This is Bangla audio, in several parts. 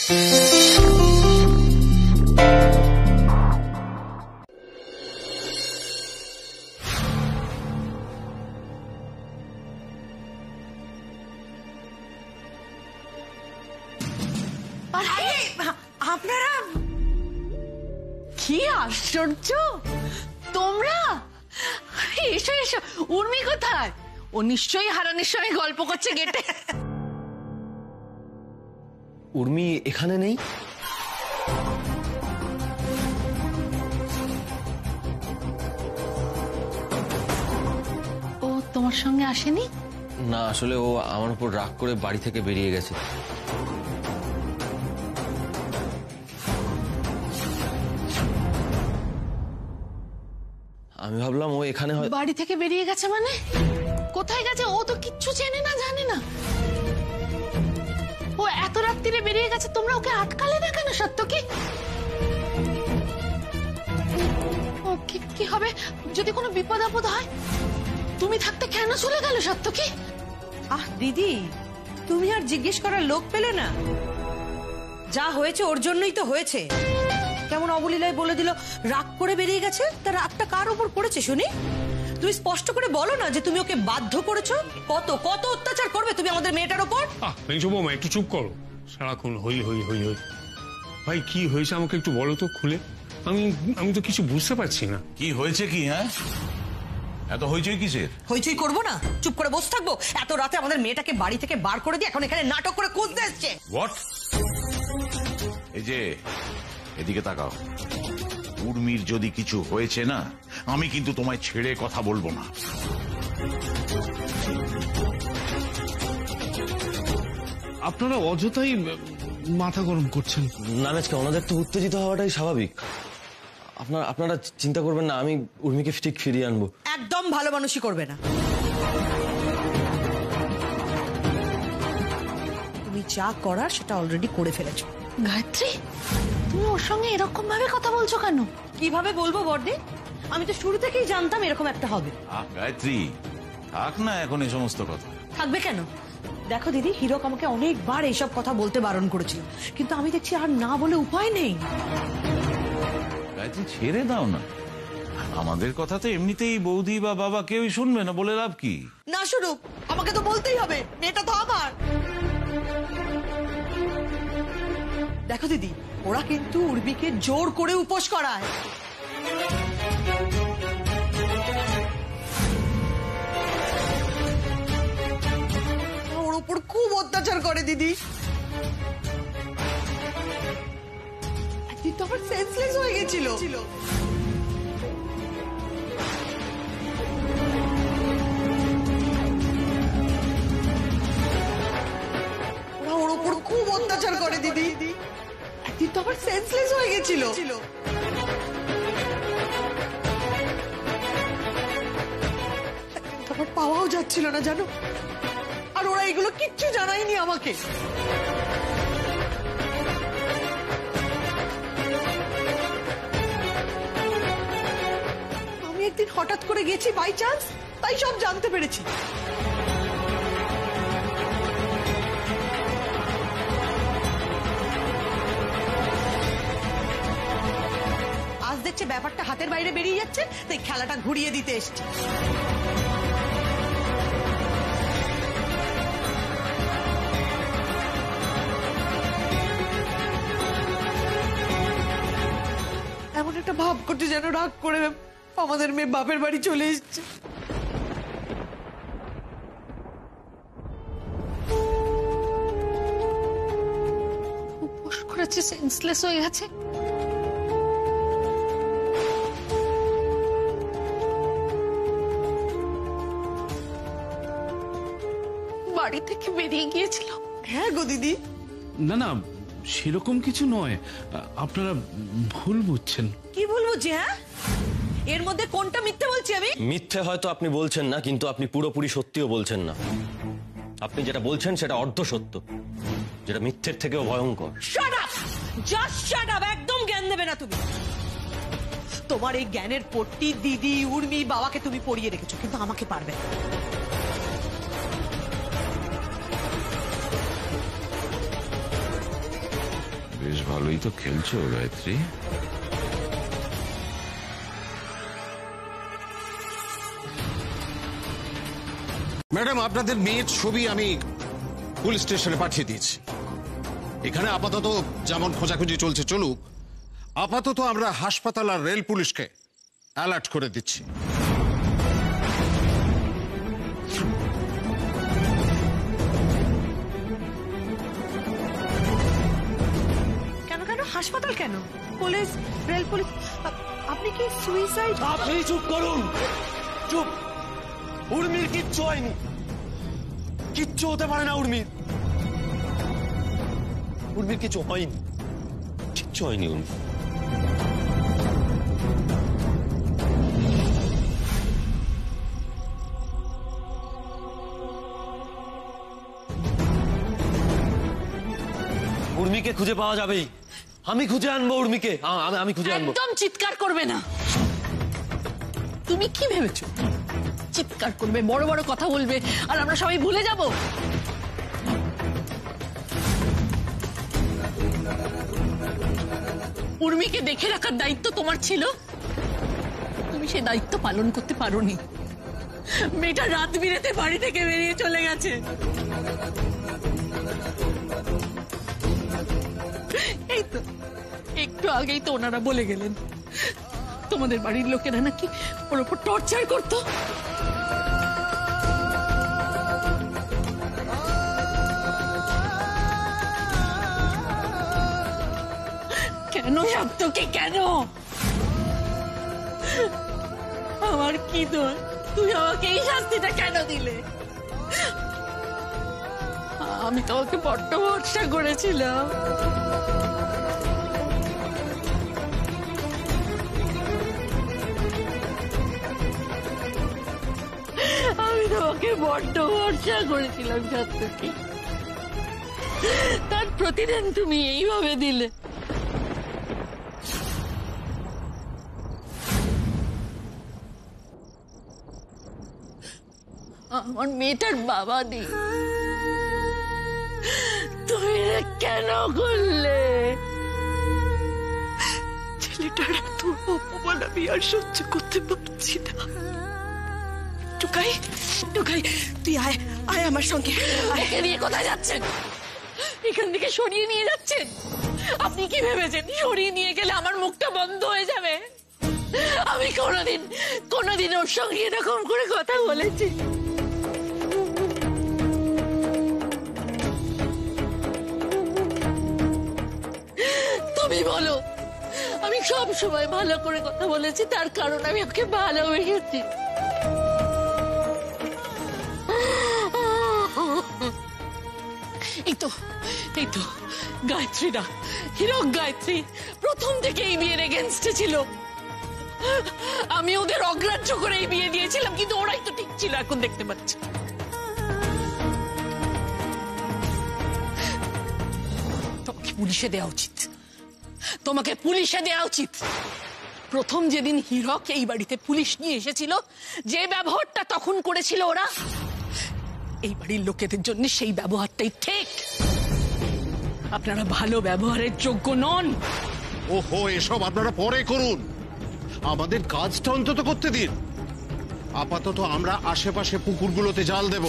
আপনারা কি আশ্চর্য, তোমরা এসো এসো। উর্মি কোথায়? ও নিশ্চয়ই হারানের সঙ্গে গল্প করছে গেটে। উর্মি এখানে নেই? ও তোমার সঙ্গে আসেনি? না, আসলে ও আমার উপর রাগ করে বাড়ি থেকে বেরিয়ে গেছে। আমি ভাবলাম ও এখানে হয়। বাড়ি থেকে বেরিয়ে গেছে মানে? কোথায় গেছে? ও তো কিচ্ছু চেনে না, জানে না। ও এত রাত্রিরে বেরিয়ে গেছে, তোমরা ওকে আটকালে না কেন? সত্য কি? ও কি হবে যদি কোনো বিপদ আপদ হয়? তুমি থাকতে কেন চলে গেল? সত্য কি? দিদি, তুমি আর জিজ্ঞেস করার লোক পেলে না? যা হয়েছে ওর জন্যই তো হয়েছে। কেমন অবলীলায় বলে দিল রাগ করে বেরিয়ে গেছে। তার রাগটা কার উপর পড়েছে শুনি? তুমি স্পষ্ট করে বলো না যে তুমি ওকে বাধ্য করেছো। কত কত অত্যাচার করবে তুমি আমাদের মেয়েটার উপর? মেজো বৌমা একটু চুপ করো। সারাক্ষণ হই হই হই হই। ভাই কি হয়েছে আমাকে একটু বলো তো খুলে। আমি তো কিছু বুঝতে পারছি না। কি হয়েছে কি? হ্যাঁ, এত হইচই কিসের? হইচই করবো না, চুপ করে বসে থাকবো? এত রাতে আমাদের মেয়েটাকে বাড়ি থেকে বার করে দিয়ে এখন এখানে নাটক করে খুঁজতে এসছে। হোয়াট? এই যে এদিকে তাকাও। উর্মির যদি কিছু হয়েছে না, আমি কিন্তু তোমায় ছেড়ে কথা বলবো না। আপনারা অযথাই মাথা গরম করছেন। না আজকে ওনাদের তো উত্তেজিত হওয়াটাই স্বাভাবিক। আপনারা চিন্তা করবেন না, আমি উর্মিকে ঠিক ফিরিয়ে আনবো। একদম ভালো মানুষই করবে না। তুমি যা করার সেটা অলরেডি করে ফেলেছো। গায়ত্রী, তুমি ওর সঙ্গে এরকম ভাবে কথা বলছো কেন? কিভাবে বলবো বড়দি? আমি তো শুরু থেকেই জানতাম এরকম একটা হবে। গায়ত্রী, থাক না এখন এই সমস্ত কথা। থাকবে কেন? দেখো দিদি, হিরক আমাকে অনেকবার এইসব কথা বলতে বারণ করেছিল, কিন্তু আমি দেখছি আর না বলে উপায় নেই। গায়ত্রী, ছেড়ে দাও না। আমাদের কথা তো এমনিতেই বৌদি বা বাবা কেউই শুনবে না, বলে লাভ কি? না শুনুক, আমাকে তো বলতেই হবে, মেয়েটা তো আমার। দেখো দিদি, ওরা কিন্তু উর্মিকে জোর করে উপোস করায়। ওর উপর খুব অত্যাচার করে দিদি। একদিন তো আমার সেন্সলেস হয়ে গেছিল। ওর উপর খুব অত্যাচার করে দিদি। একদিন তো আমার সেন্সলেস হয়ে গেছিল। তারপর পাওয়াও যাচ্ছিল না জানো। আর ওরা এগুলো কিচ্ছু জানায়নি আমাকে। আমি একদিন হঠাৎ করে গেছি বাই চান্স, তাই সব জানতে পেরেছি। আজ দেখছে ব্যাপারটা হাতের বাইরে বেরিয়ে যাচ্ছে, তাই খেলাটা ঘুরিয়ে দিতে এসেছি। এমন একটা ভাব করছে যেন রাগ করে আমাদের মেয়ে বাপের বাড়ি চলে এসছে। উপোস করেছে, সেন্সলেস হয়ে গেছে। বাড়ি থেকে বেরিয়ে গিয়েছিল। হ্যাঁ গো দিদি। না না, সেরকম কিছু নয়, আপনারা ভুল বুঝছেন। কি ভুল বুঝছি? হ্যাঁ, এর মধ্যে কোনটা মিথ্যে বলছি আমি? মিথ্যে হয়তো আপনি বলছেন না, কিন্তু আপনি পুরোপুরি সত্যিও বলছেন না। আপনি যেটা বলছেন সেটা অর্ধ সত্য, যেটা মিথ্যের থেকেও ভয়ঙ্কর। Shut up, just shut up. একদম জ্ঞান দেবে না তুমি। তোমার এই জ্ঞানের পট্টি দিদি, উর্মি, বাবাকে তুমি পড়িয়ে রেখেছো, কিন্তু আমাকে পারবে না। বেশ ভালোই তো খেলছো গায়ত্রী। ম্যাডাম, আপনাদের মেয়ের ছবি আমি পুলিশ স্টেশনে পাঠিয়ে দিয়েছি। এখানে আপাতত যেমন খোঁজাখুঁজি চলছে চলুক, আপাতত আমরা হাসপাতাল আর রেল পুলিশকে অ্যালার্ট করে দিচ্ছি। কেন কেন হাসপাতাল কেন? Police, rail police. আপনি কি সুইসাইড? আপনি চুপ করুন, চুপ। উর্মির কিচ্ছু হয়নি, কিচ্ছু হতে পারে না উর্মির। উর্মির কিছু হয়নি, কিচ্ছু হয়নি উর্মি। উর্মিকে খুঁজে পাওয়া যাবেই, আমি খুঁজে আনবো উর্মিকে, আমি খুঁজে আনবো। একদম চিৎকার করবে না। তুমি কি ভেবেছো চিৎকার করবে, বড় বড় কথা বলবে আর আমরা সবাই ভুলে যাব? উর্মিকে দেখে রাখার দায়িত্ব তোমার ছিল, তুমি সেই দায়িত্ব পালন করতে পারোনি। মেয়েটা রাত বিরেতে বাড়ি থেকে বেরিয়ে চলে গেছে। এই তো একটু আগেই তো ওনারা বলে গেলেন তোমাদের বাড়ির লোকেরা নাকি ওর উপর টর্চার করতো। কেন সপ্তকে, কেন? আমার কি দোষ? তুই আমাকে এই শাস্তিটা কেন দিলে? আমি তোমাকে বড্ড ভরসা করেছিলাম। আমি তোমাকে বড্ড ভরসা করেছিলাম সত্যি, তার প্রতিদিন তুমি এইভাবে দিলে। আমার মেয়েটার বাবা নেই, তুমি কেন করলে? ছেলেটার এত অপমান আমি আর সহ্য করতে পারছি না। টুকাই, টুকাই, তুই আয়, আয় আমার সঙ্গে। ওকে নিয়ে কোথায় যাচ্ছেন? এখান থেকে সরিয়ে নিয়ে যাচ্ছেন? আপনি কি ভেবেছেন সরিয়ে নিয়ে গেলে আমার মুখটা বন্ধ হয়ে যাবে? আমি কোনোদিন ওর সঙ্গে এরকম করে কথা বলেছি? তুমি বলো, আমি সব সময় ভালো করে কথা বলেছি, তার কারণ আমি ওকে ভালোবেসেছি। এই তো গায়ত্রী না, হিরক গায়ত্রী প্রথম থেকে এই বিয়ের এগেনস্টে ছিল। আমি ওদের অগ্রাহ্য করে এই বিয়ে দিয়েছিলাম, কিন্তু ওরাই তো ঠিক ছিল, এখন দেখতে পাচ্ছি। তোমাকে পুলিশে দেওয়া উচিত, তোমাকে পুলিশে দেওয়া উচিত। প্রথম যেদিন হিরক এই বাড়িতে পুলিশ নিয়ে এসেছিল, যে ব্যবহারটা তখন করেছিল ওরা, এই বাড়ির লোকেদের জন্য সেই ব্যবহারটাই ঠিক। আপনারা ভালো ব্যবহারের যোগ্য নন। ওহো, এসব আপনারা পরে করুন, আমাদের কাজটা অন্তত করতে দিন। আপাতত আমরা আশেপাশে পুকুরগুলোতে জাল দেব।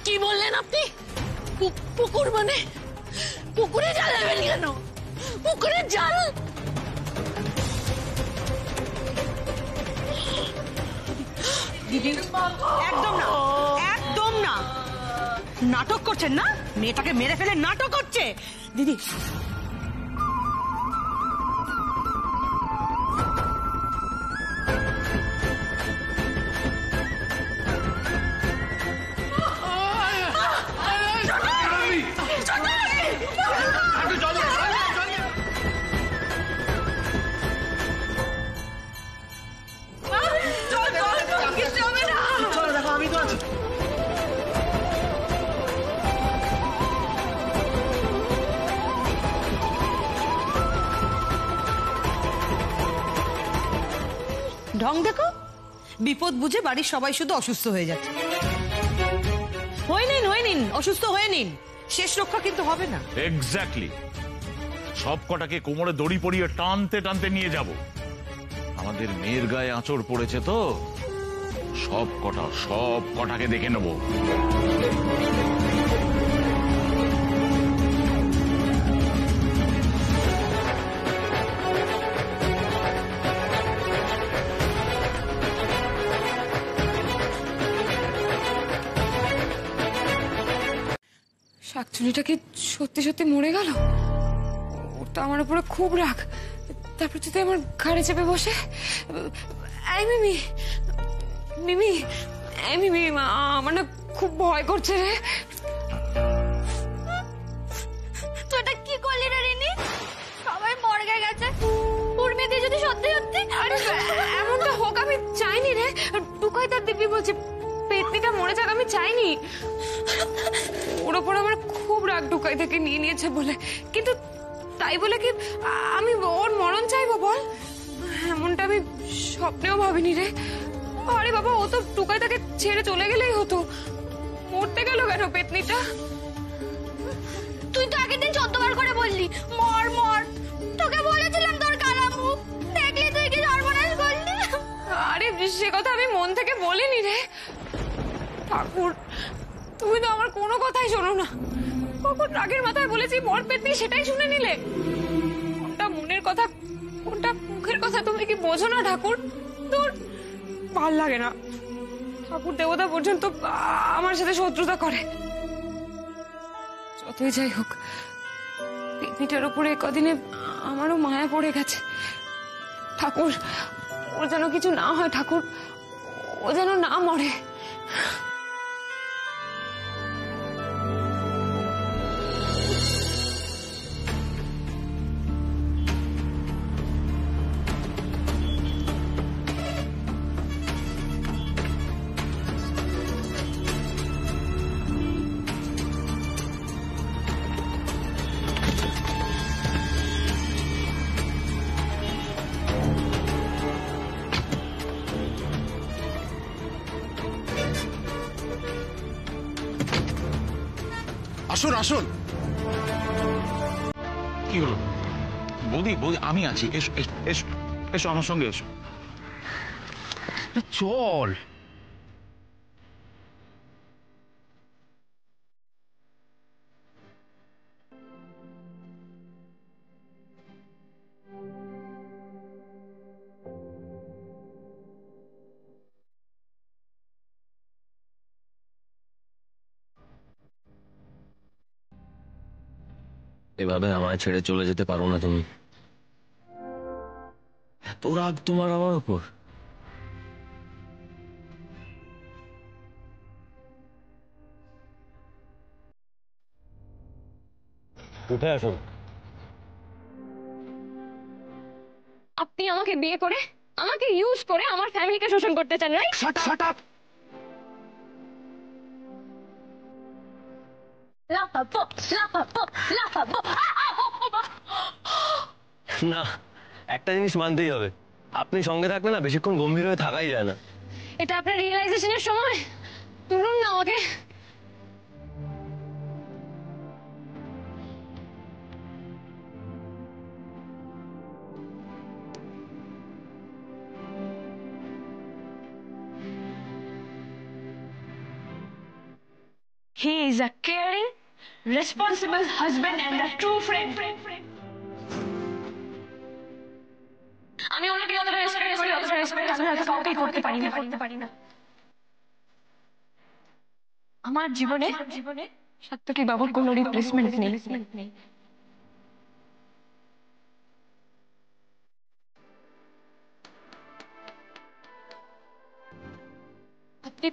কি বললেন আপনি? পুকুর মানে পুকুরে জাল দেবেন কেন? পুকুরে জাল? দিদি একদম না, একদম না। নাটক করছেন না? মেয়েটাকে মেরে ফেলে নাটক করছে দিদি। ঢং দেখো, বিপদ বুঝে বাড়ির সবাই শুধু অসুস্থ হয়ে যাচ্ছে। হয়ে নিন, অসুস্থ হয়ে নিন, শেষ রক্ষা কিন্তু হবে না। এক্স্যাক্টলি, সব কটাকে কোমরে দড়ি পরিয়ে টানতে টানতে নিয়ে যাব। আমাদের মেয়ের গায়ে আঁচড় পড়েছে তো, সব কটাকে দেখে নেব। শাকচুনিটা কি সত্যি সত্যি মরে গেল? ওর তো আমার উপরে খুব রাগ। তারপর যদি আমার ঘাড়ে চেপে বসে, এই মিমি মিমি, এই মিমি, আমার না খুব ভয় করছে রে। তো এটা কি করলি রে রিনি? সবাই মর্গে গেছে, উর্মিদি যদি সত্যি সত্যি। আরে এমনটা হোক আমি চাইনি রে। টুকাই তার দিব্যি বলছে পেতনিটা মরে যাক, আমি চাইনি। ওর ওপর আমার খুব রাগ টুকাই থেকে নিয়ে নিয়েছে বলে, কিন্তু তাই বলে কি আমি ওর মরণ চাইবো বল? এমনটা আমি স্বপ্নেও ভাবিনি রে। আরে বাবা, ও তো টুকাই তাকে ছেড়ে চলে গেলেই হতো, মরতে গেল কেন পেতনিটা? তুই তো আগের দিন 14 বার করে বললি মর মর, তোকে বলেছিলাম তোর কালা মুখ দেখলি তুই কি সর্বনাশ করলি। আরে সে কথা আমি মন থেকে বলিনি রে। ঠাকুর, তুমি তো আমার কোনো কথাই শোনো না। কখন রাগের মাথায় বলেছি মর পেতনি, সেটাই শুনে নিলে। কোনটা মনের কথা কোনটা মুখের কথা তুমি কি বোঝো না ঠাকুর? তোর ভাল লাগে না। ঠাকুর দেবতা পর্যন্ত আমার সাথে শত্রুতা করে। যতই যাই হোক, পেতনিটার উপরে কদিনে আমারও মায়া পড়ে গেছে। ঠাকুর, ওর যেন কিছু না হয় ঠাকুর, ও যেন না মরে। আসুন আসুন। কি হলো? বৌদি বৌদি, আমি আছি, এসো এসো এসো এসো আমার সঙ্গে এসো। চল। এভাবে আমায় ছেড়ে চলে যেতে পারো না তুমি। এত রাগ তোমার আমার উপর? উঠে আসুন। আপনি আমাকে বিয়ে করে, আমাকে ইউজ করে আমার ফ্যামিলিকে শোষণ করতে চান, রাইট? Shut up. লাফাবো লাফাবো লাফাবো। না, একটা জিনিস মানতেই হবে, আপনি সঙ্গে থাকলে না বেশিক্ষণ গম্ভীর হয়ে থাকাই যায় না। এটা আপনার রিয়েলাইজেশনের সময়, তুলুন না আমাকে। He is a caring, responsible husband and a true friend. আমি ওনাকে যতটা রেসপেক্ট করি, ততটা রেসপেক্ট আমি হয়তো কাউকেই করতে পারি না। আমার জীবনে সাত্তকী বাবুর কোনো রিপ্লেসমেন্ট নেই। আপনি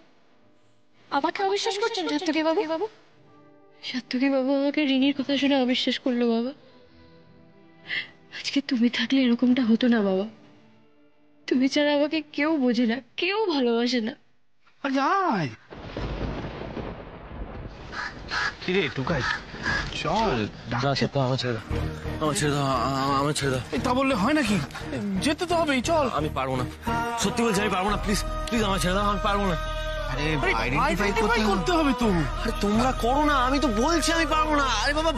আমাকে অবিশ্বাস করছেন সাত্তকী বাবু? সাত্তকী বাবু আমাকে রিনির কথা শুনে অবিশ্বাস করলো বাবা। আজকে তুমি থাকলে এরকমটা হতো না বাবা। তুমি ছাড়া আমাকে কেউ বোঝে না, কেউ ভালোবাসে না। কিরে টুকাই, চল না সত্য, আমার ছেড়ে দাও, আমার ছেড়ে দাও, আমার ছেড়ে দাও। তা বললে হয় নাকি? যেতে তো হবেই, চল। আমি পারবো না, সত্যি বলছি আমি পারবো না, প্লিজ প্লিজ আমার ছেড়ে দাও, আমি পারবো না। আরে আইডেন্টিফাই করতে হবে তো। আরে তোমরা করো না, আমি তো বলছি আমি পারবো না। আরে বাবা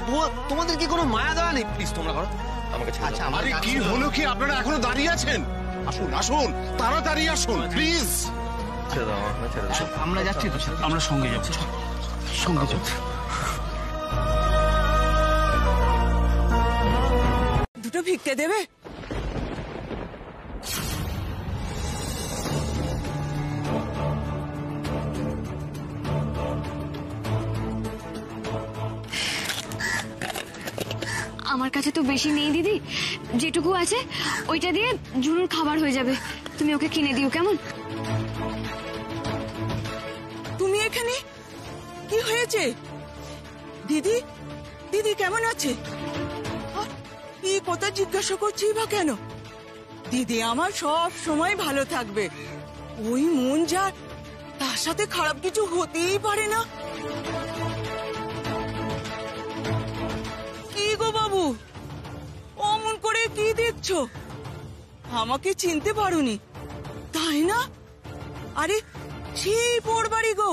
তোমাদের কি কোনো মায়া দেওয়া নেই? প্লিজ তোমরা করো, আমাকে ছেড়ে দাও। আরে কি হলো কি, আপনারা এখনো দাঁড়িয়ে আছেন? আসুন আসুন, তাড়াতাড়ি আসুন প্লিজ। ছেড়ে দাও, আমাকে ছেড়ে দাও। আমরা যাচ্ছি তো, আমরা সঙ্গে যাবো, সঙ্গে যাবো। দুটো ভিক্ষে দেবে? আমার কাছে তো বেশি নেই দিদি, যেটুকু আছে ওইটা দিয়ে ঝুনুর খাবার হয়ে যাবে, তুমি ওকে কিনে দিও কেমন? তুমি এখানে? কি হয়েছে? দিদি দিদি কেমন আছে? এই কথা জিজ্ঞাসা করছি বা কেন? দিদি আমার সব সময় ভালো থাকবে। ওই মন যার, তার সাথে খারাপ কিছু হতেই পারে না। কি গো বাবু, অমন করে কি দেখছো? আমাকে চিনতে পারোনি তাই না? আরে সেই পোড়বাড়ি গো।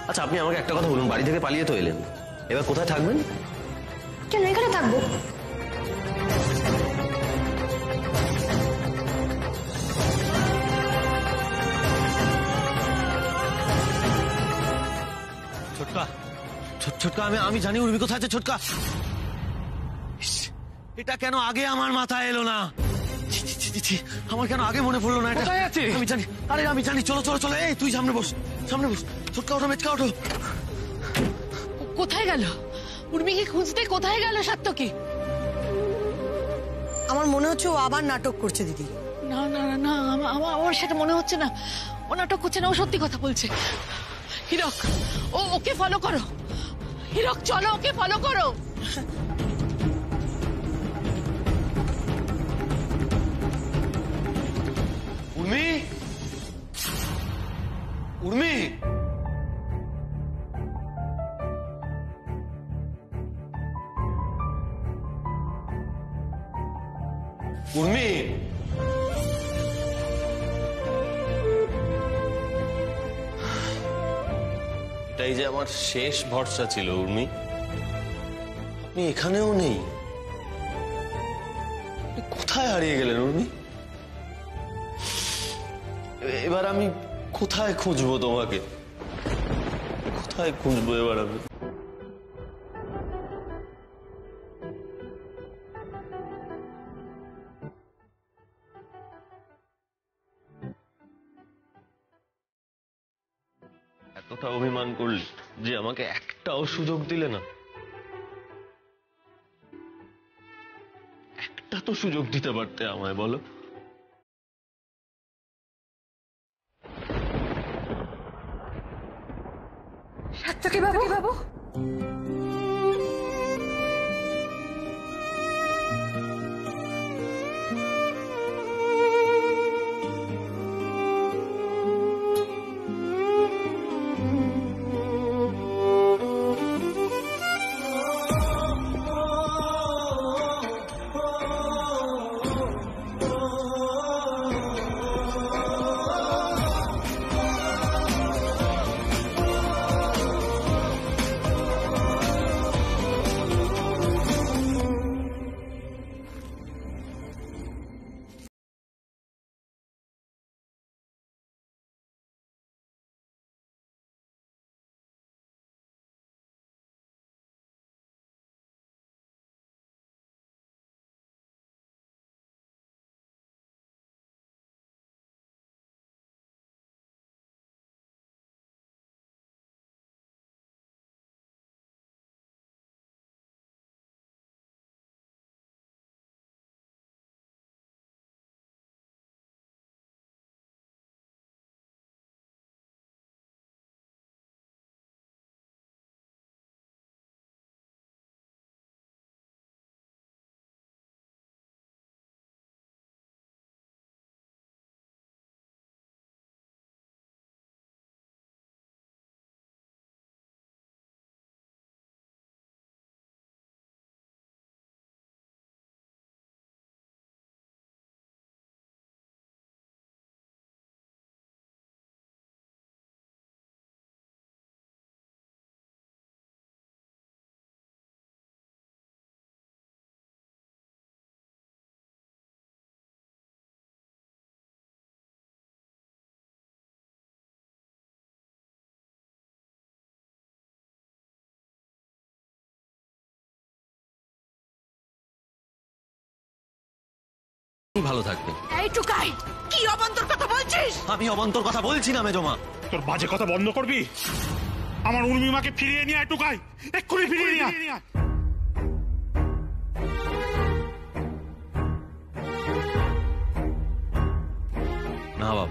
আচ্ছা আপনি আমাকে একটা কথা বলুন, বাড়ি থেকে পালিয়ে তো এলেন, এবার কোথায় থাকবেন? কেন এখানে থাকবো? ছোটকা, ছোটকা আমি জানি উর্মি কোথায় আছে। ছোটকা, এটা কেন আগে আমার মাথায় এলো না? আমার কেন আগে মনে পড়লো না? এটা আমি জানি, আরে আমি জানি। চলো চলো চলো, এই তুই সামনে বস, সামনে বস। ছোটকা ওঠো, মেচকা ওঠো। কোথায় গেল উর্মিকে খুঁজতে? কোথায় গেল সাত্তকী? আমার মনে হচ্ছে ও আবার নাটক করছে দিদি। না না না না, আমার সেটা মনে হচ্ছে না। ও নাটক করছে না, ও সত্যি কথা বলছে। হিরক, ওকে ফলো করো। হিরক চলো, ওকে ফলো করো। উর্মি, উর্মি, উর্মি, এটাই যে আমার শেষ ভরসা ছিল উর্মি। আপনি এখানেও নেই, কোথায় হারিয়ে গেলেন উর্মি? এবার আমি কোথায় খুঁজবো তোমাকে? কোথায় খুঁজবো এবার আমি? এতটা অভিমান করলি যে আমাকে একটাও সুযোগ দিলে না? একটা তো সুযোগ দিতে পারতে আমায়, বলো। সাত্তকী বাবু, ভালো থাকবে। এই টুকাই, কি অবান্তর কথা বলছিস? আমি অবান্তর কথা বলছি না মেজমা। তোর বাজে কথা বন্ধ করবি? আমার উর্মিমাকে ফিরিয়ে নিয়ে আয় টুকাই, এক্ষুনি ফিরিয়ে নিয়ে আয়। না বাবা,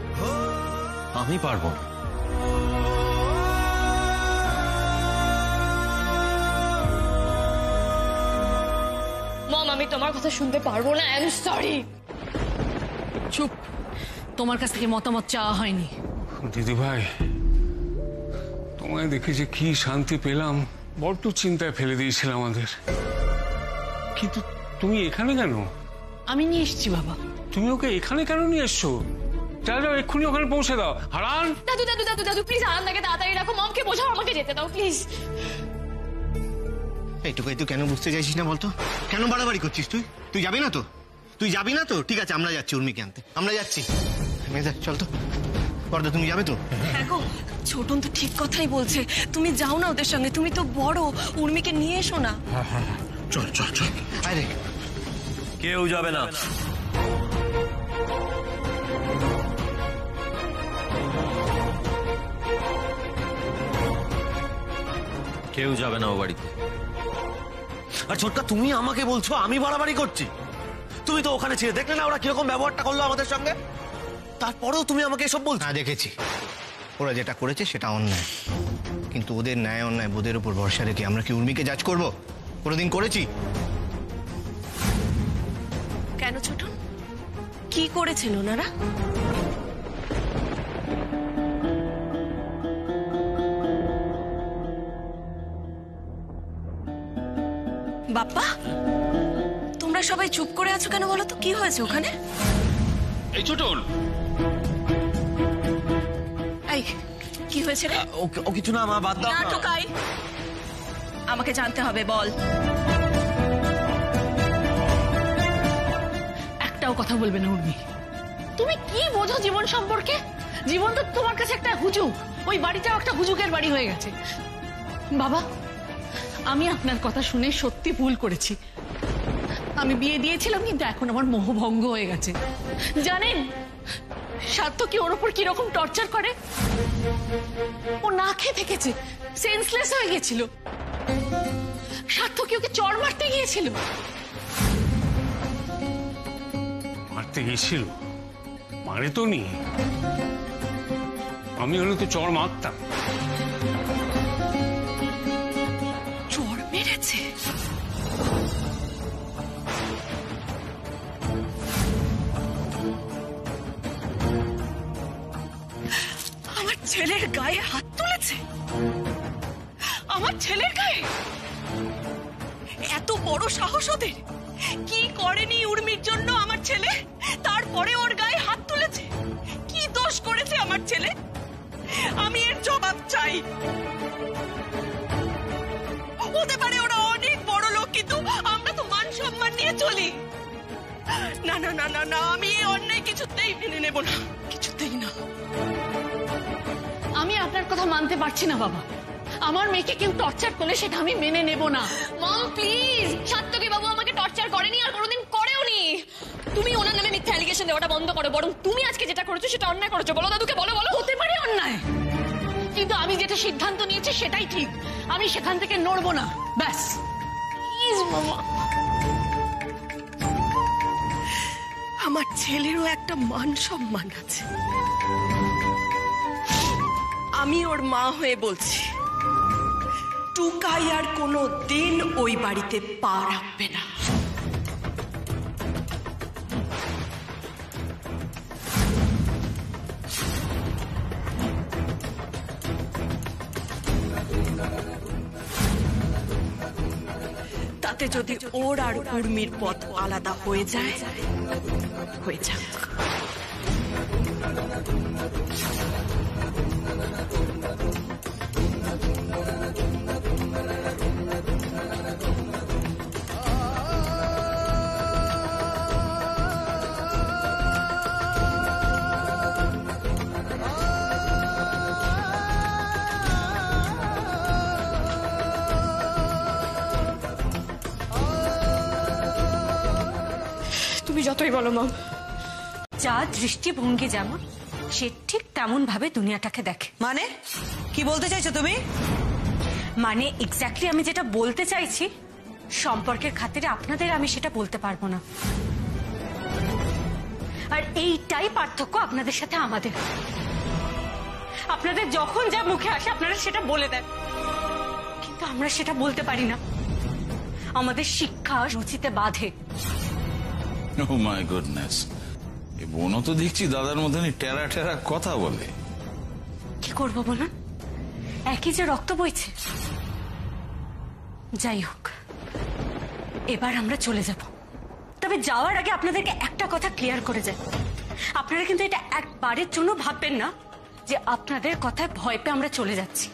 আমি পারবো না। মম, আমি তোমার কথা শুনতে পারবো না। I am sorry. চুপ, তোমার কাছ থেকে মতামত চাওয়া হয়নি। দিদি ভাই, তোমায় দেখে যে কি শান্তি পেলাম, বড্ড চিন্তায় ফেলে দিয়েছিল আমাদের। কিন্তু তুমি এখানে কেন? আমি নিয়ে এসেছি বাবা। তুমি ওকে এখানে কেন নিয়ে এসছো? যাও এক্ষুনি ওখানে পৌঁছে দাও। হারান, দাদু দাদু দাদু দাদু প্লিজ আরামদাকে তাড়াতাড়ি রাখো। মমকে বোঝাও, আমাকে যেতে দাও প্লিজ। এইটুকু তুই কেন বুঝতে চাইছিস না বলতো? কেন বাড়াবাড়ি করছিস? তুই যাবি না তো? তুই যাবি না তো? ঠিক আছে, আমরা যাচ্ছি উর্মিকে আনতে। আমরা যাচ্ছি। চল তো বড়দা, তুমি যাবে তো? হ্যাঁ গো, ছোটন তো ঠিক কথাই বলছে। তুমি যাও না ওদের সঙ্গে, তুমি তো বড়, উর্মিকে নিয়ে এসো না। চল চল চল। আরে কেউ যাবে না। কেউ যাবে না ও বাড়িতে। আর ছোটকা, তুমি আমাকে বলছো আমি বাড়াবাড়ি করছি? তুমি তো ওখানে ছিলে, দেখলে না ওরা কিরকম ব্যবহারটা করলো আমাদের সঙ্গে? তারপরেও তুমি আমাকে এসব বলছো? হ্যাঁ দেখেছি, ওরা যেটা করেছে সেটা অন্যায়, কিন্তু ওদের ন্যায় অন্যায় বোধের উপর ভরসা রেখে আমরা কি উর্মিকে জাজ করবো? কোনোদিন করেছি? কেন ছোটন, কি করেছিল ওনারা? বাপ্পা, তোমরা সবাই চুপ করে আছো কেন বলো তো? কি হয়েছে ওখানে? এই ছোটন, এই কি হয়েছে রে? ও কিছু না মা, বাদ দাও না না। টুকাই, আমাকে জানতে হবে, বল। একটাও কথা বলবে না উর্মি। তুমি কি বোঝো জীবন সম্পর্কে? জীবন তো তোমার কাছে একটা হুজুক। ওই বাড়িটাও একটা হুজুকের বাড়ি হয়ে গেছে। বাবা, আমি আপনার কথা শুনে সত্যি ভুল করেছি। আমি বিয়ে দিয়েছিলাম, কিন্তু এখন আমার মোহভঙ্গ হয়ে গেছে। জানেন সার্থকী ওর উপর কিরকম টর্চার করে? ও না খেয়ে থেকেছে, সেন্সলেস হয়ে গেছিল। সার্থকী ওকে চড় মারতে গিয়েছিল। মারতে গেছিল? মারে তো নি, আমি হলে তো চড় মারতাম। চোর মেরেছে? আমার ছেলের গায়ে হাত তুলেছে? আমার ছেলের গায়ে? এত বড় সাহস ওদের! কি করেনি উর্মির জন্য আমার ছেলে, তারপরে ওর গায়ে হাত তুলেছে? কি দোষ করেছে আমার ছেলে? আমি এর জবাব চাই। হতে পারে ওরা অনেক বড় লোক, কিন্তু আমরা তো মান সম্মান নিয়ে চলি। না না না না না, আমি এই অন্যায় কিছুতেই মেনে নেব না, কিছুতেই না। আমি আপনার কথা মানতে পারছি না বাবা। আমার মেয়েকে কেউ টর্চার করলে সেটা আমি মেনে নেব না। মম প্লিজ, সার্থকী বাবু আমাকে টর্চার করেনি, আর কোনোদিন করেওনি। তুমি ওনার নামে মিথ্যা অ্যালিগেশন দেওয়াটা বন্ধ করো। বরং তুমি আজকে যেটা করেছো সেটা অন্যায় করেছো। বলো দাদুকে, বলো বলো। হতে পারে অন্যায়, কিন্তু আমি যেটা সিদ্ধান্ত নিয়েছি সেটাই ঠিক। আমি সেখান থেকে নড়বো না, ব্যাস। প্লিজ মামা। আমার ছেলেরও একটা মান সম্মান আছে। আমি ওর মা হয়ে বলছি, টুকাই আর কোনো দিন ওই বাড়িতে পা রাখবে না। তাতে যদি ওর আর উর্মির পথ আলাদা হয়ে যায়, হয়ে যাক। তুমি যতই বলো মম, যা দৃষ্টিভঙ্গি যেমন সে ঠিক তেমন ভাবে দুনিয়াটাকে দেখে। মানে কি বলতে চাইছো তুমি? মানে এক্স্যাক্টলি আমি যেটা বলতে চাইছি, সম্পর্কের খাতিরে আপনাদের আমি সেটা বলতে পারবো না। আর এইটাই পার্থক্য আপনাদের সাথে আমাদের। আপনাদের যখন যা মুখে আসে আপনারা সেটা বলে দেন, কিন্তু আমরা সেটা বলতে পারি না। আমাদের শিক্ষা রুচিতে বাধে। ও মাই গুডনেস, এই বোনও তো দেখছি দাদার মতনই টেরা টেরা কথা বলে। কি করব বলুন, একই যে রক্ত বইছে। যাই হোক, এবার আমরা চলে যাব। তবে যাওয়ার আগে আপনাদেরকে একটা কথা ক্লিয়ার করে যায়, আপনারা কিন্তু এটা একবারের জন্য ভাববেন না যে আপনাদের কথায় ভয় পেয়ে আমরা চলে যাচ্ছি।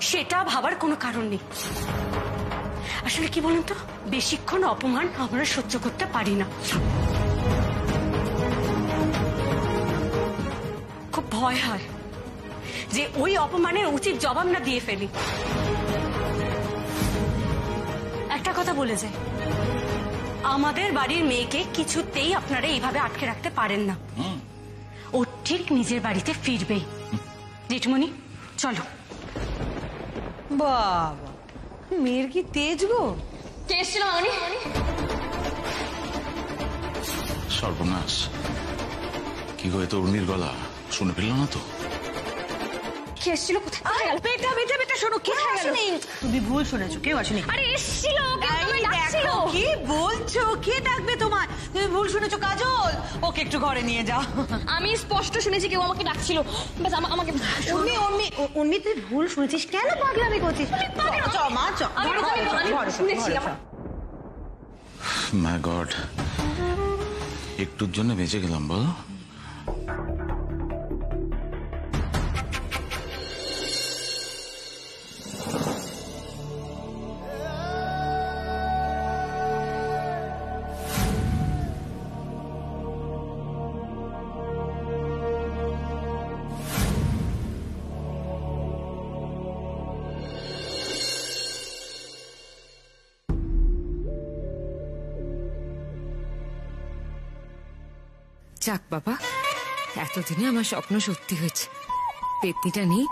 সেটা ভাবার কোনো কারণ নেই। আসলে কি বলুন তো, বেশিক্ষণ অপমান আমরা সহ্য করতে পারি না। খুব ভয় হয় যে ওই অপমানের উচিত জবাব না দিয়ে ফেলি। একটা কথা বলে যায়, আমাদের বাড়ির মেয়েকে কিছুতেই আপনারা এইভাবে আটকে রাখতে পারেন না। ও ঠিক নিজের বাড়িতে ফিরবেই। জেঠুমণি চলো। বাবা, মেয়ের কি তেজ গো! কে এসেছিল মামনি? সর্বনাশ, কি গো, তো উর্মির গলা শুনে ফেলল না তো? কে এসেছিল? কোথায় গেল? বেটা বেটা বেটা শোনো, কে গেল? তুমি ভুল শুনেছো, কেউ আসেনি। আরে এসেছিল, কেউ আমায় ডাকছিল। কি বলছো? কে ডাকবে তোমায়? তুমি ভুল শুনেছো কাজল। ওকে একটু ঘরে নিয়ে যাও। আমি স্পষ্ট শুনেছি কেউ আমাকে ডাকছিল। বাস আমাকে উর্মি উর্মি উর্মি, তুই ভুল শুনেছিস। কেন পাগলামি করছিস? চ মা, চ। আমি শুনেছি। মাই গড, একটুর জন্য বেঁচে গেলাম বল। যাক বাবা, এতদিনে আমার স্বপ্ন সত্যি হয়েছে। পেতনিটা নেই,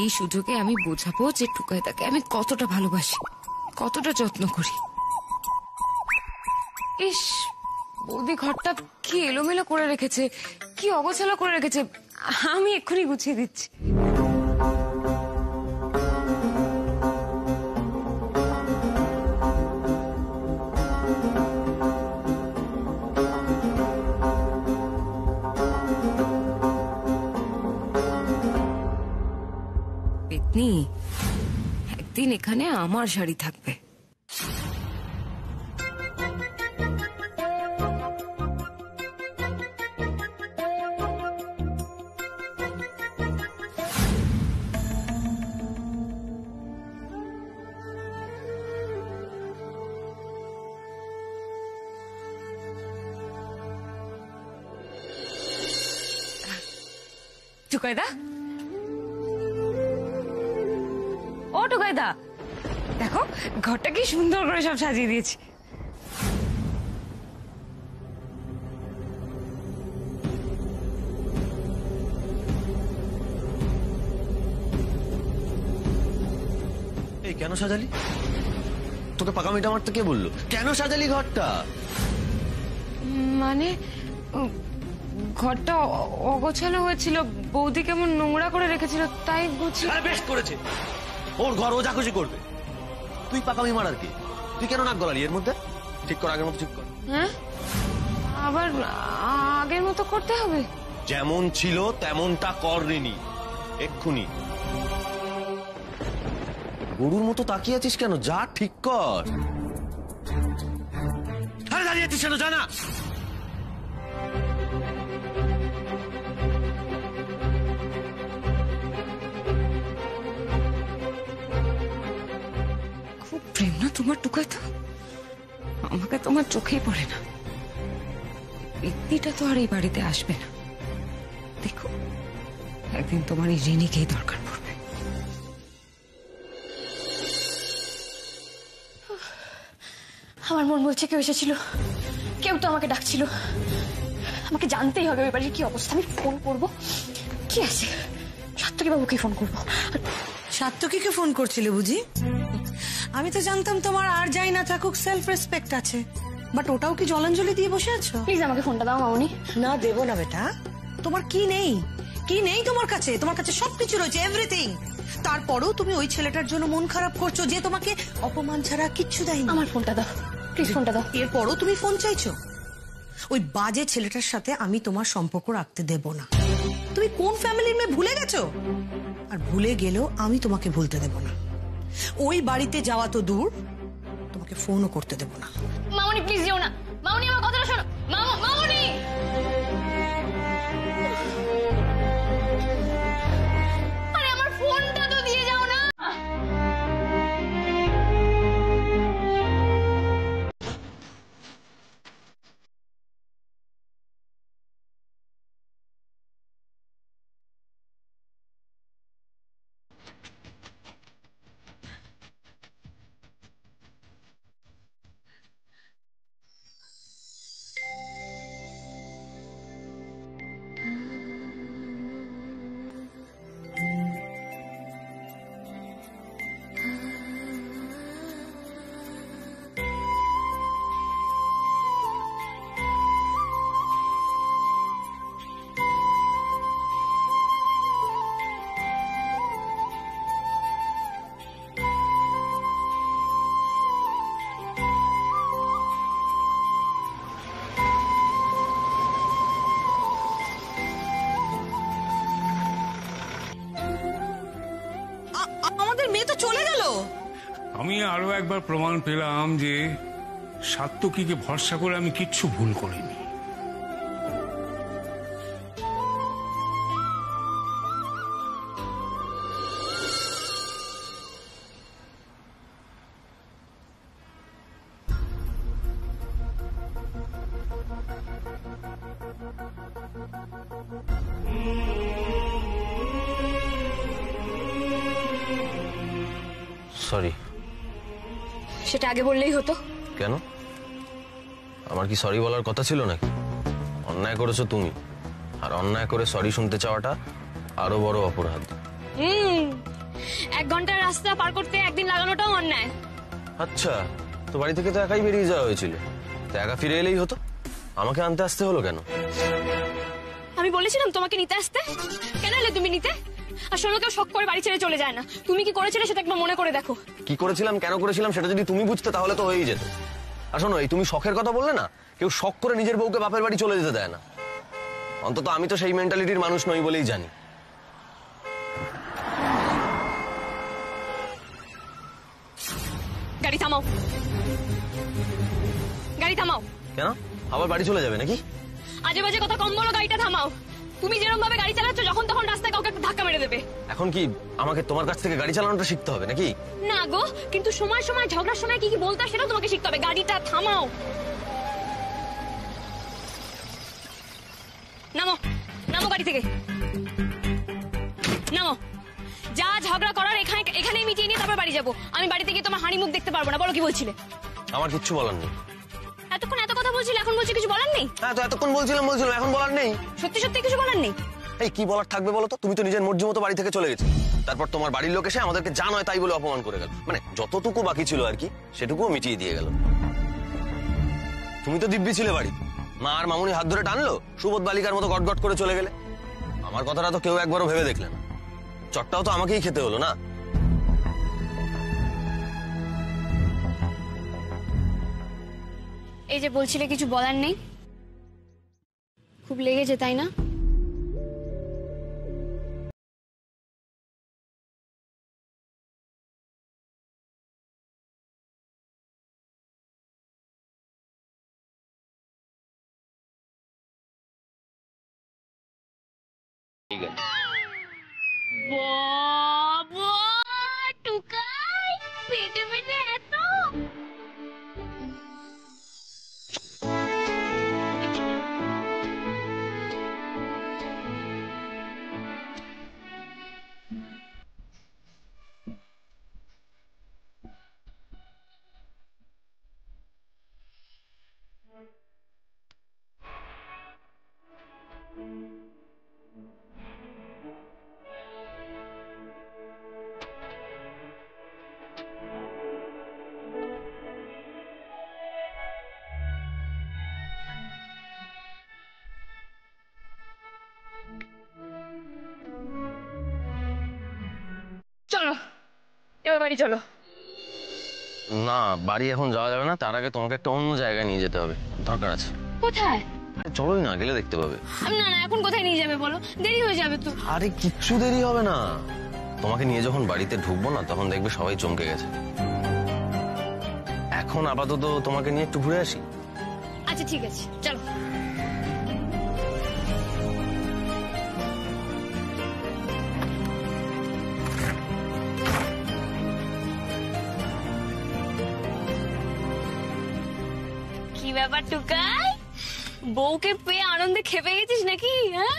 এই সুযোগে আমি বোঝাবো যে টুকাইদাকে আমি কতটা ভালোবাসি, কতটা যত্ন করি। ইস, বৌদি ঘরটা কি এলোমেলো করে রেখেছে, কি অগোছালো করে রেখেছে। আমি এক্ষুনি গুছিয়ে দিচ্ছি। পেতনি, একদিন এখানে আমার শাড়ি থাকবে। টুকাইদা, ও টুকাইদা, দেখো ঘরটা কি সুন্দর করে সব সাজিয়ে দিয়েছি। এই কেন সাজালি? তোকে পাকামিটা মারতে কে বললো? কেন সাজালি ঘরটা? মানে ঘরটা অগোছালো হয়েছিল, বৌদি কেমন নোংরা করে রেখেছিল, তাই গুছিয়ে। বেশ করেছে, ওর ঘর ও যা খুশি করবে। তুই পাকামি মারার কি? তুই কেন নাক গলালি এর মধ্যে? ঠিক কর, আগের মতো ঠিক কর। হ্যাঁ, আবার আগের মতো করতে হবে? যেমন ছিল তেমনটা কর রিনি, এক্ষুনি। গরুর মতো তাকিয়ে আছিস কেন? যা ঠিক কর। আরে দাঁড়িয়ে আছিস কেন? জানা খুব প্রেম না তোমার টুকাইদা? আমাকে তোমার চোখেই পড়ে না। ব্যক্তিটা তো আর এই বাড়িতে আসবে না। দেখো, একদিন তোমার এই রিনিকেই দরকার পড়বে। আমার মন বলছে কেউ এসেছিল, কেউ তো আমাকে ডাকছিল, আমাকে জানতেই হবে ওই বাড়ির কি অবস্থা। আমি ফোন করব, কি আছে, সাত্তকী বাবুকে ফোন করবো। সাত্তকীকে ফোন করছিলে বুঝি? আমি তো জানতাম তোমার আর যাই না থাকুক সেলফ রেসপেক্ট আছে, বাট ওটাও কি জলাঞ্জলি দিয়ে বসে আছো? প্লিজ আমাকে ফোনটা দাও মামনি। না, দেবো না বেটা। তোমার কি নেই? কি নেই তোমার কাছে? তোমার কাছে সবকিছু রয়েছে, এভরিথিং। তারপরেও তুমি ওই ছেলেটার জন্য মন খারাপ করছো যে তোমাকে অপমান ছাড়া কিচ্ছু দেয়নি। আমার ফোনটা দাও প্লিজ, ফোনটা দাও। এরপরও তুমি ফোন চাইছো? ওই বাজে ছেলেটার সাথে আমি তোমার সম্পর্ক রাখতে দেব না। তুমি কোন ফ্যামিলির মেয়ে ভুলে গেছো? আর ভুলে গেলেও আমি তোমাকে ভুলতে দেব না। ওই বাড়িতে যাওয়া তো দূর, তোমাকে ফোনও করতে দেব না। মামনি প্লিজ যেও না, মামনি আমার কথাটা শোনো। মামনি, আরে আমার ফোনটা তো দিয়ে যাও না। আমাদের মেয়ে তো চলে গেল। আমি আরো একবার প্রমাণ পেলাম যে সাত্তকীকে ভরসা করে আমি কিচ্ছু ভুল করিনি। সরি। সেটা আগে বললেই হতো। কেন? আমার কি সরি বলার কথা ছিল নাকি? অন্যায় করেছো তুমি, আর অন্যায় করে সরি শুনতে চাওয়াটা আরো বড় অপরাধ। 1 ঘন্টার রাস্তা পার করতে একদিন লাগানোটাও অন্যায়। আচ্ছা, তো বাড়ি থেকে তো একাই বেরিয়ে যাওয়া হয়েছিল, তো একা ফিরে এলেই হতো, আমাকে আনতে আসতে হলো কেন? আমি বলেছিলাম তোমাকে নিতে আসতে, কেন এলে তুমি নিতে? আর শোনো, কেউ শখ করে বাড়ি ছেড়ে চলে যায় না। তুমি কি করেছিলে সেটা একবার মনে করে দেখো। কি করেছিলাম, কেন করেছিলাম সেটা যদি তুমি বুঝতে তাহলে তো হয়েই যেত। আর শোনো, এই তুমি শখের কথা বললে না, কেউ শখ করে নিজের বউকে বাপের বাড়ি চলে যেতে দেয় না। অন্তত আমি তো সেই মেন্টালিটির মানুষ নই বলেই জানি। গাড়ি থামাও, গাড়ি থামাও। কেন? আবার বাড়ি চলে যাবে নাকি? আজে বাজে কথা কম বলো, গাড়িটা থামাও। তুমি যেরকম ভাবে গাড়ি চালাচ্ছ, যখন তখন রাস্তায় কাউকে একটা ধাক্কা মেরে দেবে। এখন কি আমাকে তোমার কাছ থেকে গাড়ি চালানোটা শিখতে হবে নাকি? না গো, কিন্তু সময় সময় ঝগড়ার সময় কি কি বলতে হয় সেটাও তোমাকে শিখতে হবে। গাড়িটা থামাও, নামো, নামো গাড়ি থেকে, নামো। যা ঝগড়া করার এখানেই মিটিয়ে নিয়ে তারপর বাড়ি যাবো। আমি বাড়িতে গিয়ে তোমার হাঁড়ি মুখ দেখতে পারবো না। বলো কি বলছিলে? আমার কিচ্ছু বলার নেই। এতক্ষণ এত কথা বলছিলে, এখন বলছি কিছু বলার নেই? হ্যাঁ, তো এতক্ষণ বলছিলাম, এখন বলার নেই। সত্যি সত্যি কিছু বলার নেই? এই কি বলার থাকবে বলো তো? তুমি তো নিজের মর্জি মতো বাড়ি থেকে চলে গেছো, তারপর তোমার বাড়ির লোক এসে আমাদেরকে যা নয় তাই বলে অপমান করে গেল। মানে যতটুকু বাকি ছিল আর কি, সেটুকুও মিটিয়ে দিয়ে গেল। তুমি তো দিব্যি ছিলে বাড়ি, মা আর মামুনি হাত ধরে টানলো, সুবোধ বালিকার মতো গটগট করে চলে গেলে। আমার কথাটা তো কেউ একবারও ভেবে দেখলে না। চটটাও তো আমাকেই খেতে হলো না? এই যে বলছিলে কিছু বলার নেই, খুব লেগেছে তাই না? ঠিক আছে। বাবা টুকাই, পেটে পেটে এত। বাড়ি চলো। না, বাড়ি এখন যাওয়া যাবে না, তার আগে তোমাকে একটা অন্য জায়গায় নিয়ে যেতে হবে, দরকার আছে। কোথায়? চলোই না, গেলে দেখতে পাবে। না না, এখন কোথায় নিয়ে যাবে বলো, দেরি হয়ে যাবে তো। আরে কিচ্ছু দেরি হবে না, তোমাকে নিয়ে যখন বাড়িতে ঢুকবো না তখন দেখবে সবাই চমকে গেছে। এখন আপাতত তোমাকে নিয়ে একটু ঘুরে আসি। আচ্ছা ঠিক আছে, চলো। কি ব্যাপার টুকাই, বউকে পেয়ে আনন্দে খেপে গেছিস নাকি? হ্যাঁ,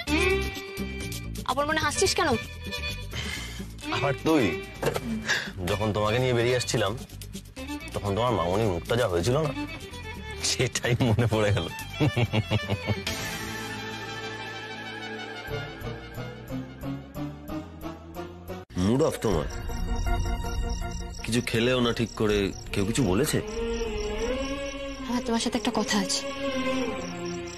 আবার মনে হাসছিস কেন? আবার তুই? যখন তোমাকে নিয়ে বেরিয়ে আসছিলাম তখন তোমার মামনির মুখটা যা হয়েছিল না, সেটাই মনে পড়ে গেল। মুড অফ তোমার? কিছু খেলেও না ঠিক করে, কেউ কিছু বলেছে? আমার তোমার সাথে একটা কথা আছে।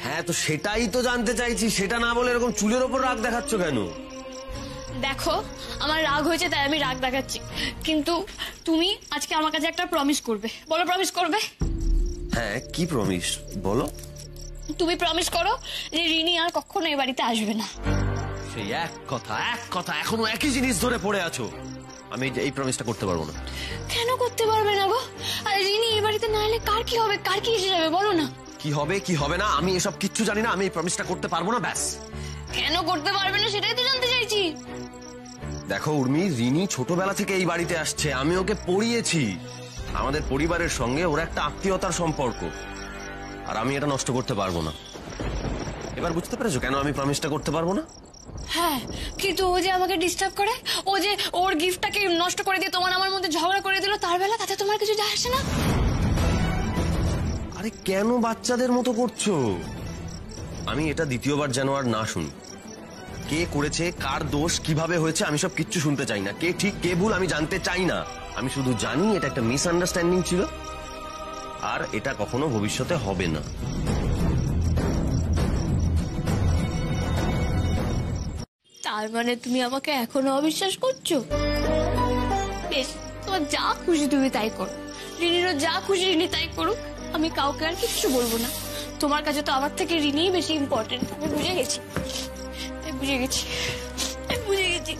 হ্যাঁ, তো সেটাই তো জানতে চাইছি, সেটা না বলে এরকম চুলের ওপর রাগ দেখাচ্ছ কেন? দেখো, আমার রাগ হয়েছে তাই আমি রাগ দেখাচ্ছি, কিন্তু তুমি আজকে আমার কাছে একটা প্রমিস করবে। বলো, প্রমিস করবে? হ্যাঁ, কি প্রমিস বলো? তুমি প্রমিস করো যে রিনি আর কখনো এই বাড়িতে আসবে না। সেই এক কথা এখনো একই জিনিস ধরে পড়ে আছো। আমি এই প্রমিসটা করতে পারবো না। কেন করতে পারবে না গো? আর রিনি এই বাড়িতে না এলে কার কি হবে, কার কি এসে যাবে বলো না? কি হবে কি হবে না আমি এসব কিচ্ছু জানি না, আমি এই প্রমিসটা করতে পারবো না, ব্যাস। কেন করতে পারবে না সেটাই তো জানতে চাইছি। দেখো উর্মি, রিনি ছোটবেলা থেকে এই বাড়িতে আসছে, আমি ওকে পড়িয়েছি। আমাদের পরিবারের সঙ্গে ওর একটা আত্মীয়তার সম্পর্ক, আর আমি এটা নষ্ট করতে পারবো না। এবার বুঝতে পেরেছো কেন আমি প্রমিসটা করতে পারবো না? হ্যাঁ, কিন্তু ও যে আমাকে ডিস্টার্ব করে, ও যে ওর গিফটটাকে নষ্ট করে দিয়ে তোমার আমার মধ্যে ঝগড়া করে দিল, তার বেলা তাতে তোমার কিছু যায় আসে না? আরে কেন বাচ্চাদের মতো করছো? আমি এটা দ্বিতীয়বার যেন আর না শুনি। কে করেছে, কার দোষ, কিভাবে হয়েছে, আমি সব কিচ্ছু শুনতে চাই না। কে ঠিক কে ভুল আমি জানতে চাই না। আমি শুধু জানি এটা একটা মিসআন্ডারস্ট্যান্ডিং ছিল, আর এটা কখনো ভবিষ্যতে হবে না। তার মানে তুমি আমাকে এখনো অবিশ্বাস করছো? বেশ, তোমার যা খুশি তুমি তাই করো, রিনিরও যা খুশি রিনি তাই করুক, আমি কাউকে আর কিচ্ছু বলবো না। তোমার কাছে তো আমার থেকে রিনিই বেশি ইম্পর্টেন্ট। আমি বুঝে গেছি, বুঝে গেছি, বুঝে গেছি।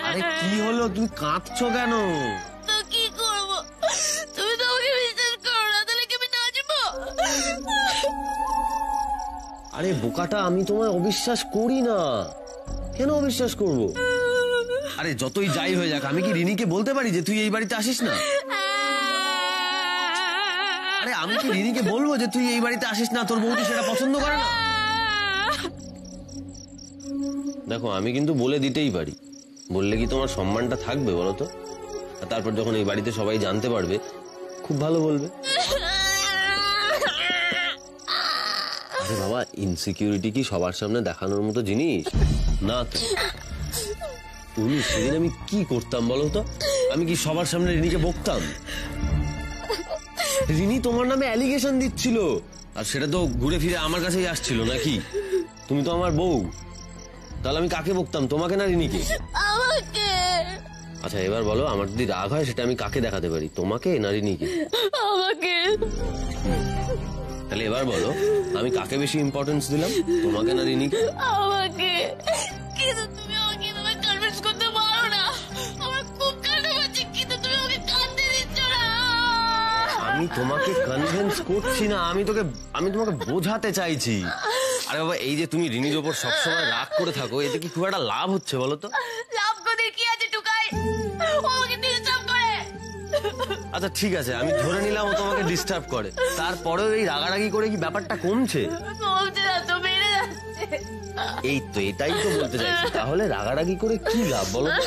আরে কি হলো, তুমি কাঁদছো কেন? তো কি করবো, তুমি তো আমাকে বিশ্বাস করো না, তাহলে কি আমি নাচবো? আরে বোকাটা, আমি তোমায় অবিশ্বাস করি না। কেন অবিশ্বাস করব? আরে যতই যাই হয়ে যাক, আমি কি রিনিকে বলতে পারি যে তুই এই বাড়িতে আসিস না? আরে আমি কি রিনিকে বলবো যে তুই এই বাড়িতে আসিস না? তোর বউটি সেটা পছন্দ করে না। দেখো, আমি কিন্তু বলে দিতেই পারি, বললে কি তোমার সম্মানটা থাকবে বলো তো? আর তারপর যখন এই বাড়িতে সবাই জানতে পারবে, খুব ভালো বলবে। আরে বাবা, ইনসিকিউরিটি কি সবার সামনে দেখানোর মতো জিনিস না তো? উনি সেদিন আমি কি করতাম বলো তো? আমি কি সবার সামনে রিনিকে বকতাম? রিনি তোমার নামে অ্যালিগেশন দিচ্ছিল, আর সেটা তো ঘুরে ফিরে আমার কাছেই আসছিল নাকি? তুমি তো আমার বউ, তাহলে আমি কাকে বকতাম, তোমাকে না রিনিকে? আমাকে। আচ্ছা এবার বলো, আমার যদি রাগ হয় সেটা আমি কাকে দেখাতে পারি, তোমাকে না রিনিকে? আমাকে। তাহলে এবার বলো, আমি কাকে বেশি ইম্পর্টেন্স দিলাম, তোমাকে না রিনিকে? আমাকে। কিন্তু তুমি আমাকে এভাবে কনভিন্স করতে পারো না, আমার খুব কান্না পাচ্ছে, কিন্তু তুমি আমাকে কাঁদতে দিচ্ছ না। আমি তোমাকে কনভিন্স করছি না, আমি তোমাকে বোঝাতে চাইছি। আরে বাবা, এই যে তুমি রিনির ওপর সবসময় রাগ করে থাকো, এতে কি খুব একটা লাভ হচ্ছে বলো তো? লাভ করে কি আছে টুকাই, ও আমাকে ডিস্টার্ব করে। আচ্ছা ঠিক আছে, আমি ধরে নিলাম ও তোমাকে ডিস্টার্ব করে, তারপরেও এই রাগারাগি করে কি ব্যাপারটা কমছে? কমছে না তো, বেড়ে যাচ্ছে। এই তো, এটাই তো বলতে চাইছি। তাহলে রাগারাগি করে কি লাভ বলো তো?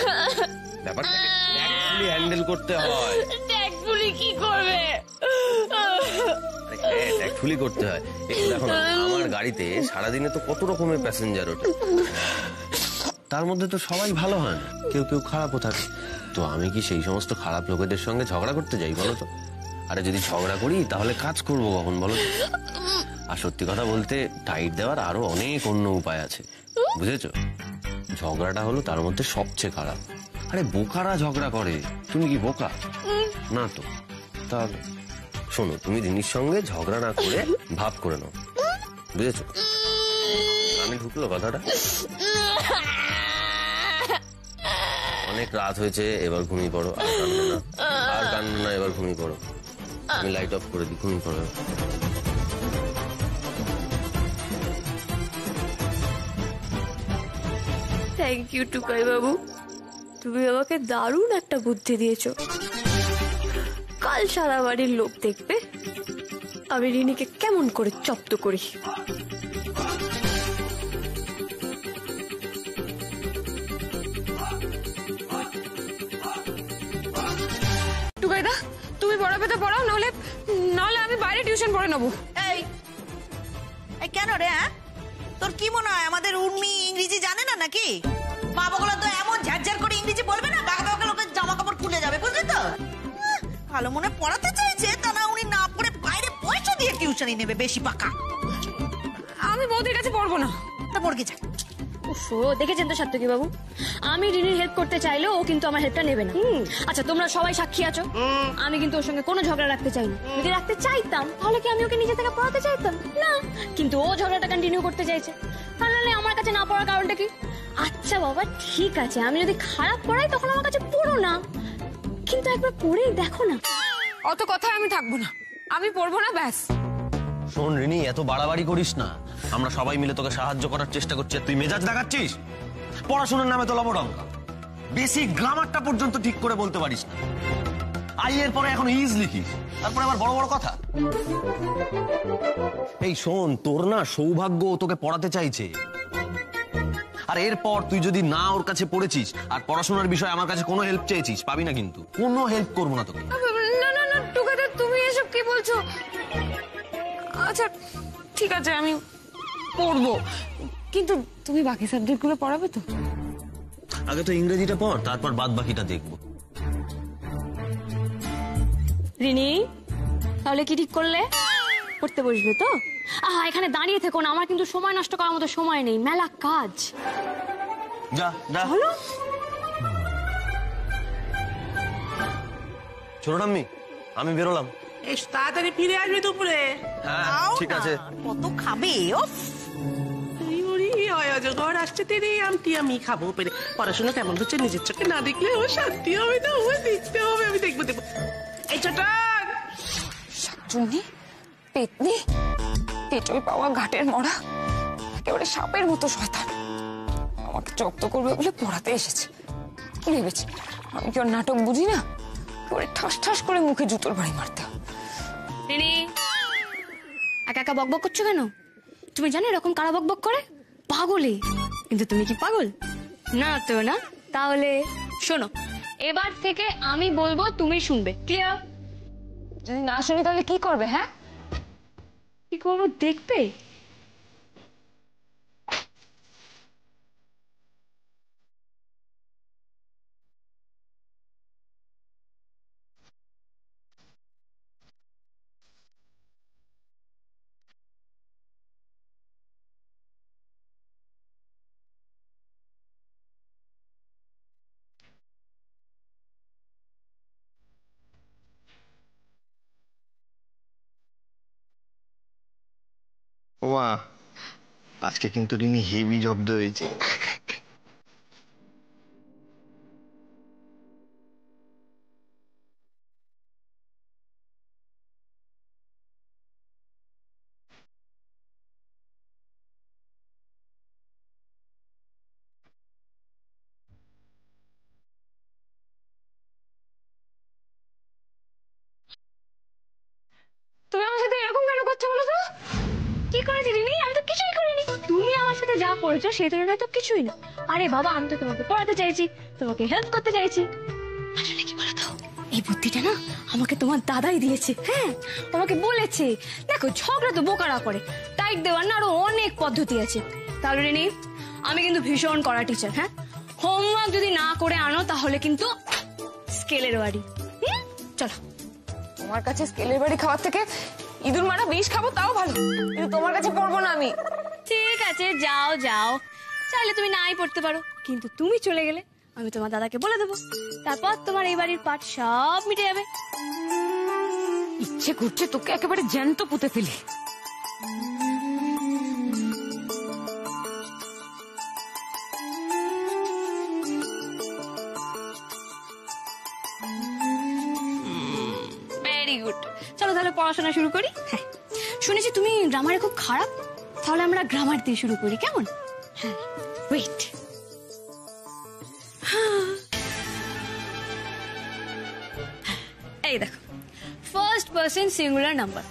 ব্যাপারটাকে ট্যাক্টফুলি হ্যান্ডেল করতে হয়। ট্যাক্টফুলি কি করবে? ট্যাক্টফুলি করতে হয়। এই দেখো না, আমার গাড়িতে সারাদিনে তো কত রকমের প্যাসেঞ্জার ওঠে, তার মধ্যে তো সবাই ভালো হয় না, কেউ কেউ খারাপও থাকে। তো আমি কি সেই সমস্ত খারাপ লোকেদের সঙ্গে ঝগড়া করতে যাই বলো তো? আরে যদি ঝগড়া করি তাহলে কাজ করবো কখন বলো? আর সত্যি কথা বলতে টাইট দেওয়ার আরো অনেক অন্য উপায় আছে, বুঝেছো? ঝগড়াটা হলো তার মধ্যে সবচেয়ে খারাপ। আরে বোকারা ঝগড়া করে, তুমি কি বোকা না তো? তাহলে শোনো, তুমি রিনির সঙ্গে ঝগড়া না করে ভাব করে নাও, বুঝেছো? আমি ঢুকলো কথাটা? অনেক রাত হয়েছে, এবার ঘুমিয়ে পড়ো। আর কান্না না, এবার ঘুমিয়ে পড়ো। আমি লাইট অফ করে দিই, ঘুমিয়ে পড়ো। থ্যাংক ইউ টুকাই বাবু, তুমি আমাকে দারুণ একটা বুদ্ধি দিয়েছো। কাল সারা বাড়ির লোক দেখবে আমি রিনিকে কেমন করে জব্দ করি। টুকাইদা তুমি পড়াবে তো পড়াও, নাহলে নাহলে আমি বাইরে টিউশন পড়ে নেবো। এই এই কেন রে? তোর কি মনে হয় আমাদের উর্মি ইংরেজি জানে না নাকি? মা বাবাগুলো তো এমন ঝাড়ঝাড় করে ইংরেজি বলবে না, বাঘা বাঘা লোকের জামা কাপড় খুলে যাবে, বুঝলি তো? ভালো মনে পড়াতে চাইছে, তা না উনি না পড়ে বাইরে পয়সা দিয়ে টিউশনই নেবে, বেশি পাকা। আমি বৌদির কাছে পড়বো না। তা পড়কে যা। দেখেছেন তো সাত্তকী বাবু, আমি রিনির হেল্প করতে চাইলেও ও কিন্তু আমার হেল্পটা নেবে না। আচ্ছা তোমরা সবাই সাক্ষী আছো, আমি কিন্তু ওর সঙ্গে কোনো ঝগড়া রাখতে চাইনি। যদি রাখতে চাইতাম তাহলে কি আমি ওকে নিজে থেকে পড়াতে চাইতাম না, কিন্তু ও ঝগড়াটা কন্টিনিউ করতে চাইছে। তাহলে আমার কাছে না পড়ার কারণটা কি? আচ্ছা বাবা ঠিক আছে, আমি যদি খারাপ পড়াই তখন আমার কাছে পড়ো না, কিন্তু একবার পড়েই দেখো না। অত কথায় আমি থাকবো না, আমি পড়বো না, ব্যাস। শোন রিনি, এত বাড়াবাড়ি করিস না। আমরা সবাই মিলে তোকে সাহায্য করার চেষ্টা করছি, তুই মেজাজ দেখাচ্ছিস। পড়াশোনার নামে তো লবডঙ্কা, বেসিক গ্রামারটা পর্যন্ত ঠিক করে বলতে পারিস না। আই এর পরে এখন ইজ লিখিস, তারপরে আবার বড় বড় কথা। এই শোন, তোর না সৌভাগ্য, তোকে পড়াতে চাইছে। আর এরপর তুই যদি না ওর কাছে পড়েছিস আর পড়াশোনার বিষয়ে আমার কাছে কোনো হেল্প চেয়েছিস, পাবি না, কিন্তু কোনো হেল্প করবো না তোকে। না না না টুকাইদা, তুমি এসব কি বলছো? আচ্ছা ঠিক আছে, আমি পড়বো, কিন্তু তুমি বাকি সাবজেক্ট গুলো পড়াবে তো? আগে তো ইংরেজিটা পড়, তারপর বাদ বাকিটা দেখবো। রিনি তাহলে কি ঠিক করলে? পড়তে বসবে তো? এখানে দাঁড়িয়ে থেকো না, আমার কিন্তু সময় নষ্ট করার মতো সময় নেই, মেলা কাজ। যা যা। হলো ছোট ঠাম্মি, আমি বেরোলাম। তাড়াতাড়ি ফিরে আসবে দুপুরে। হ্যাঁ ঠিক আছে। কত খাবে? অজগর আসছে তেরে আমটি আমি খাবো পেরে। পড়াশোনা কেমন হচ্ছে নিজের চোখে না দেখলে আমার শান্তি হবে না, আমার দেখতে হবে, আমি দেখবো দেখবো। এই ছোট শাকচুন্নি, পেতনি, পেটে পাওয়া ঘাটের মরা, একেবারে সাপের মতো শয়তান আমাকে জব্দ করবে বলে পড়াতে এসেছে। কি ভেবেছি আমি কি ওর নাটক বুঝি না? একেবারে ঠাস ঠাস করে মুখে জুতোর বাড়ি মারতে হবে। রিনি একা একা বকবক করছো কেন? তুমি জানো এরকম কারা বকবক করে? পাগলে। কিন্তু তুমি কি পাগল না তো? না তাহলে শোনো, এবার থেকে আমি বলবো তুমি শুনবে, ক্লিয়ার? যদি না শুনি তাহলে কি করবে? হ্যাঁ কি করবো দেখবে? ওমা, আজকে কিন্তু রিনি হেভি জব্দ হয়েছে। তুমি আমার সাথে এরকম কেন করছো বলো তো? কি করেছি রিনি? আমি তো কিছুই করিনি। তুমি আমার সাথে যা করেছো সেই তুলনায় তো কিছুই না। আরে বাবা, আমি তো তোমাকে পড়াতে চাইছি, তোমাকে হেল্প করতে চাইছি। আসলে কি বলতো, এই বুদ্ধিটা না আমাকে তোমার দাদাই দিয়েছে। হ্যাঁ, আমাকে বলেছে দেখো ঝগড়া তো বোকারা করে, টাইট দেওয়ার না আরো অনেক পদ্ধতি আছে। তাহলে রিনি, আমি কিন্তু ভীষণ কড়া টিচার। হ্যাঁ, হোমওয়ার্ক যদি না করে আনো তাহলে কিন্তু স্কেলের বাড়ি। চলো। তোমার কাছে স্কেলের বাড়ি খাওয়ার থেকে ইঁদুর মারা বিষ খাবো তাও ভালো, কিন্তু তোমার কাছে পড়বো না আমি। ঠিক আছে, যাও যাও, চাইলে তুমি নাই পড়তে পারো, কিন্তু তুমি চলে গেলে আমি তোমার দাদাকে বলে দেবো, তারপর তোমার এই বাড়ির পাঠ সব মিটে যাবে। ইচ্ছে করছে তোকে একেবারে জ্যান্ত পুঁতে ফেলি। ভেরি গুড, চলো তাহলে পড়াশোনা শুরু করি। হ্যাঁ, শুনেছি তুমি গ্রামারে খুব খারাপ, তাহলে আমরা গ্রামার দিয়ে শুরু করি, কেমন? হ্যাঁ, ওয়েট। এই দেখো, ফার্স্ট পারসন সিঙ্গুলার নাম্বার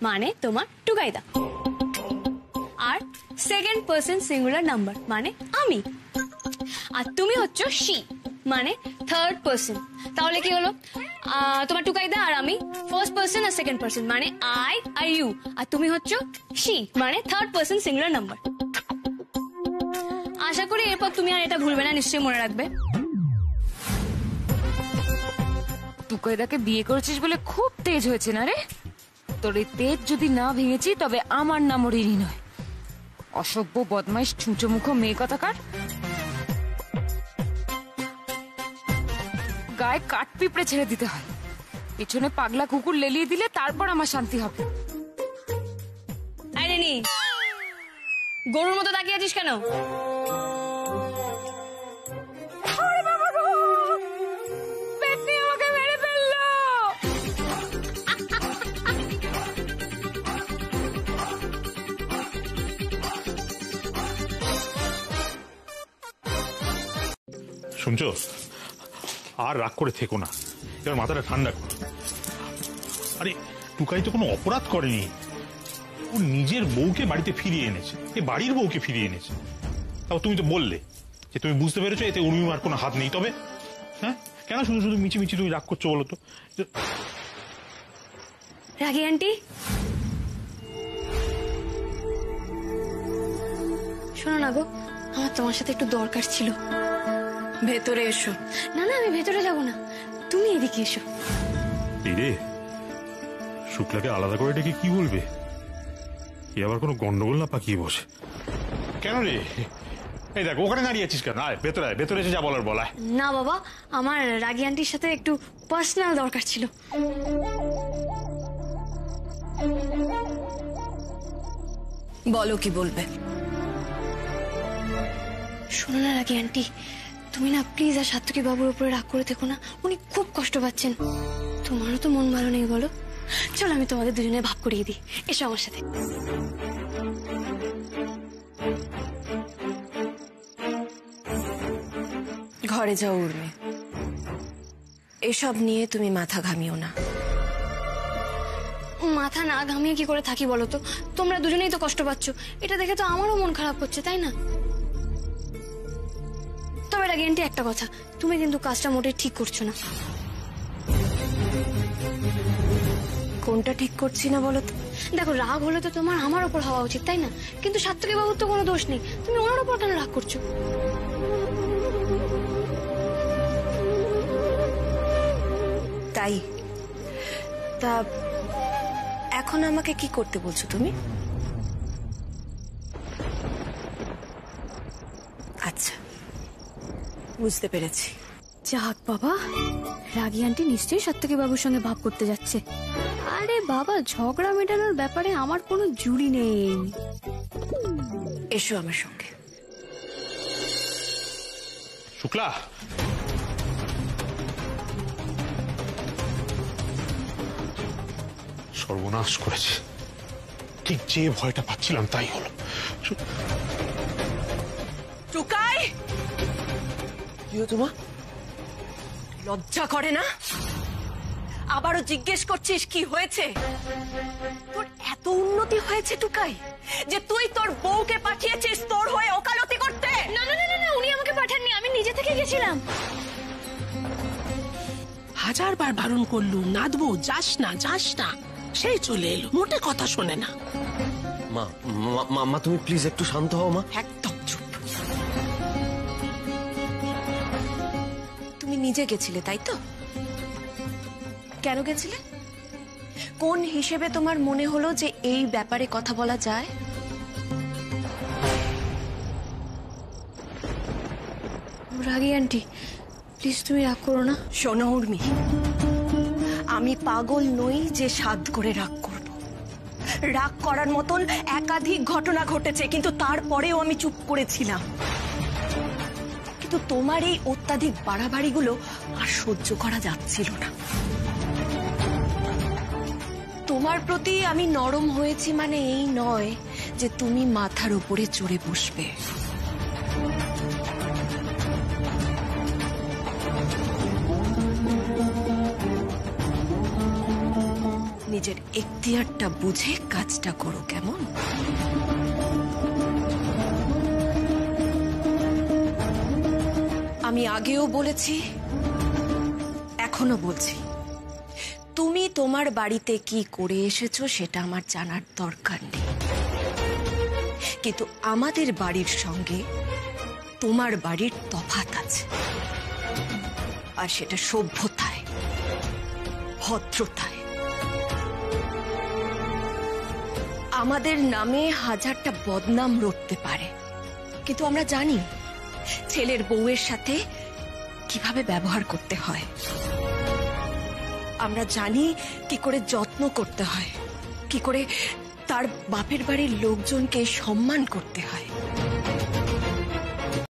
মানে তোমার টুকাইদা, আর সেকেন্ড পারসন সিঙ্গুলার নাম্বার মানে আমি, আর তুমি হচ্ছ শি মানে থার্ড পারসন। তাহলে কি হলো? তোমার টুকাইদা আর আমি ফার্স্ট পারসন আর সেকেন্ড পারসন মানে আই আর ইউ, আর তুমি হচ্ছ শি মানে থার্ড পারসন সিঙ্গুলার নাম্বার। আশা করি এরপর তুমি আর এটা ভুলবে না, নিশ্চয়ই মনে রাখবে। টুকাইদাকে বিয়ে করেছিস বলে খুব তেজ হয়েছে না রে? তোর এই তেজ যদি না ভেঙেছি তবে আমার নামও রিনি নয়। অসভ্য বদমাইশ ছুঁচো মুখো মেয়ে কথাকার। গায়ে কাঠ পিঁপড়ে ছেড়ে দিতে হয়, পিছনে পাগলা কুকুর লেলিয়ে দিলে তারপর আমার শান্তি হবে। আরে নি, গরুর মতো তাকিয়ে আছিস কেন? শুনছো, আর রাগ করে থেকো না, এবার মাথাটা ঠান্ডা করো। আরে টুকাই তো কোনো অপরাধ করেনি, ও নিজের বউকে বাড়িতে ফিরিয়ে এনেছে, এ বাড়ির বউকে ফিরিয়ে এনেছে। তাও তুমি তো বললে যে তুমি বুঝতে পেরেছো এতে উর্মিমার কোনো হাত নেই, তবে হ্যাঁ কেন শুধু শুধু মিছি মিছি তুমি রাগ করছো বলো তো? রাগি আন্টি, শোনো না গো, আমার তোমার সাথে একটু দরকার ছিল। ভেতরে এসো। না না, আমি ভেতরে যাব না, তুমি এদিকে এসো। রে, শুক্লাকে আলাদা করে ডেকে কি বলবে? কি আবার কোনো গন্ডগোল না পাকিয়ে বসে? কেন রে? এই দেখ, ওখানে দাঁড়িয়ে আছিস কেন? আয় ভেতরে আয়, ভেতরে এসে যা বলার বলা। না বাবা, আমার রাগি আন্টির সাথে একটু পার্সোনাল দরকার ছিল। বলো কি বলবে? শোনো না রাগি আন্টি, তুমি না প্লিজ আর সাত্তকী বাবুর উপরে রাগ করে থেকো না, উনি খুব কষ্ট পাচ্ছেন। তোমারও তো মন ভালো নেই বলো, চলো আমি তোমাদের দুজনে ভাব করিয়ে দিই, এসো আমার সাথে। ঘরে যাও উর্মি, এসব নিয়ে তুমি মাথা ঘামিও না। মাথা না ঘামিয়ে কি করে থাকি বলো তো? তোমরা দুজনেই তো কষ্ট পাচ্ছ, এটা দেখে তো আমারও মন খারাপ হচ্ছে, তাই না? তবে রাগি আন্টি একটা কথা, তুমি কিন্তু কাজটা মোটেই ঠিক করছো না। কোনটা ঠিক করছি না বলো তো? দেখো, রাগ হলে তো তোমার আমার ওপর হওয়া উচিত, তাই না? কিন্তু সাত্তকী বাবুর তো কোনো দোষ নেই, তুমি ওনার ওপর কেন রাগ করছো? তাই তা এখন আমাকে কি করতে বলছো তুমি? আচ্ছা, বুঝতে পেরেছি। যাক বাবা, রাগি আন্টি নিশ্চয়ই সাত্তকী বাবুর সঙ্গে ভাব করতে যাচ্ছে। আরে বাবা, ঝগড়া মেটানোর ব্যাপারে আমার কোনো জুড়ি নেই। এসো আমার সঙ্গে। শুক্লা, সর্বনাশ করেছে, ঠিক যে ভয়টা পাচ্ছিলাম তাই হলো। টুকাই, কি তোমার লজ্জা করে না? আবারও জিজ্ঞেস করছিস কি হয়েছে? তোর এত উন্নতি হয়েছে টুকাই যে তুই তোর বউকে পাঠিয়েছিস তোর হয়ে ওকালতি করতে? না না না না, উনি আমাকে পাঠাননি, আমি নিজে থেকে গেছিলাম। হাজারবার বারণ করলুম, নাদবো, যাস না যাস না, সেই চলে এলো, মোটে কথা শোনে না। মা তুমি প্লিজ একটু শান্ত হও মা। একদম চুপ। তুমি নিজে গেছিলে তাই তো? কেন গেছিলে? কোন হিসেবে তোমার মনে হলো যে এই ব্যাপারে কথা বলা যায়? রাগী আন্টি, প্লিজ তুমি রাগ করো না। শোনো উর্মি, আমি পাগল নই যে সাধ করে রাগ করব। রাগ করার মতন একাধিক ঘটনা ঘটেছে, কিন্তু তারপরেও আমি চুপ করেছিলাম। কিন্তু তোমার এই অত্যাধিক বাড়াবাড়িগুলো আর সহ্য করা যাচ্ছিল না। তোমার প্রতি আমি নরম হয়েছি মানে এই নয় যে তুমি মাথার উপরে চড়ে বসবে। নিজের এখতিয়ারটা বুঝে কাজটা করো, কেমন? আমি আগেও বলেছি, এখনো বলছি, তুমি তোমার বাড়িতে কি করে এসেছো সেটা আমার জানার দরকার নেই, কিন্তু আমাদের বাড়ির সঙ্গে তোমার বাড়ির তফাৎ আছে, আর সেটা সভ্যতায়, ভদ্রতায়। আমাদের নামে হাজারটা বদনাম রটতে পারে, কিন্তু আমরা জানি ছেলের বউয়ের সাথে কিভাবে ব্যবহার করতে হয়। আমরা জানি কি করে যত্ন করতে হয়, কি করে তার বাপের বাড়ির লোকজনকে সম্মান করতে হয়।